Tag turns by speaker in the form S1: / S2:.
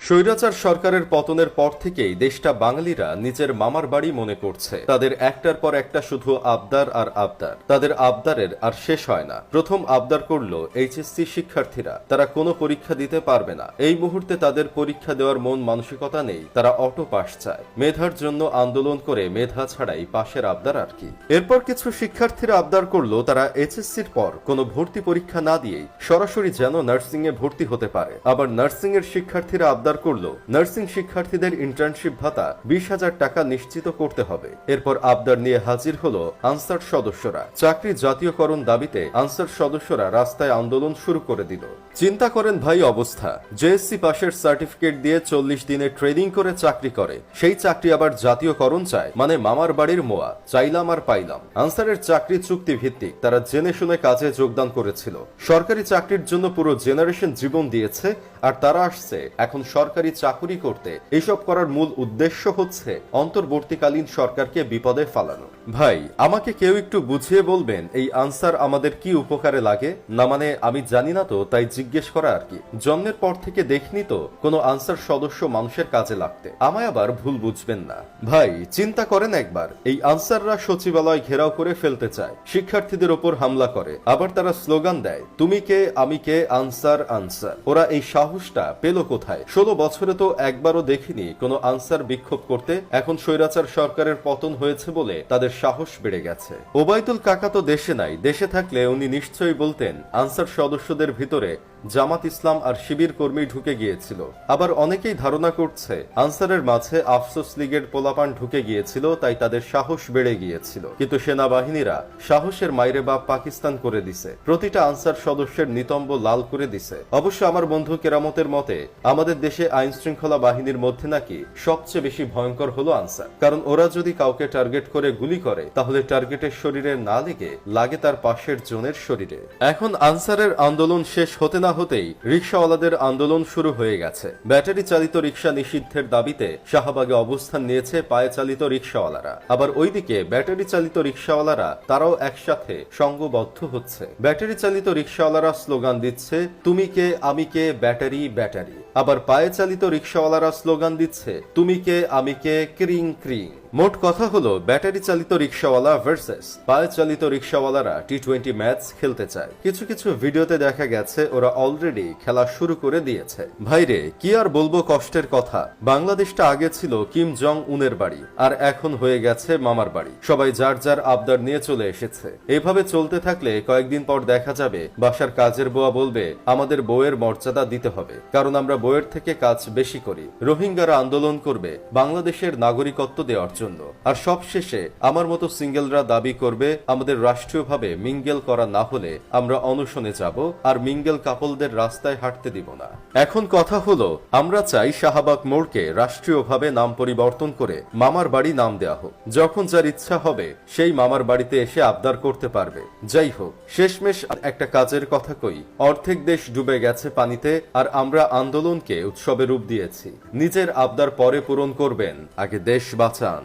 S1: স্বৈরাচার সরকারের পতনের পর থেকেই দেশটা বাঙালিরা নিজের মামার বাড়ি মনে করছে। তাদের একটার পর একটা শুধু আবদার আর আবদার। তাদের আবদারের আর শেষ হয় না। প্রথম আবদার করলো এইচএসসি শিক্ষার্থীরা, তারা কোনো পরীক্ষা দিতে পারবে না। এই মুহূর্তে তাদের পরীক্ষা দেওয়ার মন মানসিকতা নেই, তারা অটো পাস চায়। মেধার জন্য আন্দোলন করে মেধা ছাড়াই পাশের আবদার আর কি। এরপর কিছু শিক্ষার্থীরা আবদার করলো তারা এইচএসসির পর কোনো ভর্তি পরীক্ষা না দিয়েই সরাসরি যেন নার্সিং এ ভর্তি হতে পারে। আবার নার্সিং এর শিক্ষার্থীরা আবদার করলো নার্সিং শিক্ষার্থীদের ইন্টার্নশিপ ভাতা 20,000 টাকা নিশ্চিত করতে হবে। এরপর আবদার নিয়ে হাজির হলো আনসার সদস্যরা। চাকরি জাতীয়করণ দাবিতে আনসার সদস্যরা রাস্তায় আন্দোলন শুরু করে দিল। চিন্তা করেন ভাই অবস্থা, জেএসসি পাশের সার্টিফিকেট দিয়ে 40 দিনে ট্রেনিং করে চাকরি করে, সেই চাকরি আবার জাতীয়করণ চায়, মানে মামার বাড়ির মোয়া, চাইলাম আর পাইলাম। আনসারের চাকরি চুক্তি ভিত্তিক, তারা জেনে শুনে কাজে যোগদান করেছিল। সরকারি চাকরির জন্য পুরো জেনারেশন জীবন দিয়েছে, আর তারা আসছে এখন সরকারি চাকুরি করতে। এসব করার মূল উদ্দেশ্য হচ্ছে অন্তর্বর্তীকালীন সরকারকে বিপদে ফালানো। ভাই আমাকে কেউ একটু বুঝিয়ে বলবেন এই আনসার আমাদের কি উপকারে লাগে? না মানে আমি জানি না তো, তাই জিজ্ঞেস করা আর কি। জন্মের পর থেকে দেখিনি তো কোনো আনসার সদস্য মানুষের কাজে লাগতে। আমায় আবার ভুল বুঝবেন না ভাই। চিন্তা করেন একবার, এই আনসাররা সচিবালয় ঘেরাও করে ফেলতে চায়, শিক্ষার্থীদের ওপর হামলা করে, আবার তারা স্লোগান দেয় তুমি কে আমি কে, আনসার আনসার। ওরা এই সাহসটা পেল কোথায়? 16 বছরে তো একবারও দেখিনি কোনো আনসার বিক্ষোভ করতে। এখন স্বৈরাচার সরকারের পতন হয়েছে বলে তাদের সাহস বেড়ে গেছে। ওবায়দুল কাকা তো দেশে নাই, দেশে থাকলে উনি নিশ্চয়ই বলতেন আনসার সদস্যদের ভিতরে জামাত ইসলাম আর শিবির কর্মী ঢুকে গিয়েছিল। আবার অনেকেই ধারণা করছে আনসারের মাঝে আফসোস লীগের পোলাপান ঢুকে গিয়েছিল, তাই তাদের সাহস বেড়ে গিয়েছিল। কিন্তু সেনাবাহিনীরা সাহসের মাইরে বাপ পাকিস্তান করে দিছে, প্রতিটা আনসার সদস্যের নিতম্ব লাল করে দিছে। অবশ্য আমার বন্ধু কেরামতের মতে আমাদের দেশে আইন শৃঙ্খলা বাহিনীর মধ্যে নাকি সবচেয়ে বেশি ভয়ঙ্কর হলো আনসার। কারণ ওরা যদি কাউকে টার্গেট করে গুলি করে, তাহলে টার্গেটের শরীরে না লেগে লাগে তার পাশের জনের শরীরে। এখন আনসারের আন্দোলন শেষ হতে না হতেই রিকশাওয়ালাদের আন্দোলন শুরু হয়ে গেছে। ব্যাটারি চালিত রিকশা নিষিদ্ধের দাবিতে শাহবাগে অবস্থান নিয়েছে পায়ে চালিত রিকশাওয়ালারা। আবার ওইদিকে ব্যাটারি চালিত রিকশাওয়ালারা তারাও একসাথে সংঘবদ্ধ হচ্ছে। ব্যাটারি চালিত রিকশাওয়ালারা স্লোগান দিচ্ছে তুমি কে আমি কে, ব্যাটারি ব্যাটারি। আবার পায়ে চালিত রিকশাওয়ালারা স্লোগান দিচ্ছে তুমি কে আমি কে, ক্রিং ক্রিং। মোট কথা হলো ব্যাটারি চালিত রিকশাওয়ালা ভার্সেস পায়ে চালিত রিকশাওয়ালারা টি20 ম্যাচ খেলতে চায়। কিছু কিছু ভিডিওতে দেখা গেছে ওরা অলরেডি খেলা শুরু করে দিয়েছে। ভাইরে কি আর বলবো কষ্টের কথা, বাংলাদেশটা আগে ছিল কিম জং উনের বাড়ি, আর এখন হয়ে গেছে মামার বাড়ি। সবাই যার যার আবদার নিয়ে চলে এসেছে। এভাবে চলতে থাকলে কয়েকদিন পর দেখা যাবে বাসার কাজের বুয়া বলবে আমাদের বউয়ের মর্যাদা দিতে হবে, কারণ আমরা বউয়ের থেকে কাজ বেশি করি। রোহিঙ্গারা আন্দোলন করবে বাংলাদেশের নাগরিকত্ব দেওয়ার জন্য। আর সবশেষে আমার মতো সিঙ্গেলরা দাবি করবে আমাদের রাষ্ট্রীয়ভাবে মিঙ্গেল করা না হলে আমরা অনশনে যাব, আর মিঙ্গেল কাপলদের রাস্তায় হাঁটতে দিব না। এখন কথা হলো আমরা চাই শাহবাগ মোড়কে রাষ্ট্রীয়ভাবে নাম পরিবর্তন করে মামার বাড়ি নাম দেওয়া হোক। যখন যার ইচ্ছা হবে সেই মামার বাড়িতে এসে আবদার করতে পারবে। যাই হোক, শেষমেশ একটা কাজের কথা কই, অর্ধেক দেশ ডুবে গেছে পানিতে, আর আমরা আন্দোলনকে উৎসবে রূপ দিয়েছি। নিজের আবদার পরে পূরণ করবেন, আগে দেশ বাঁচান।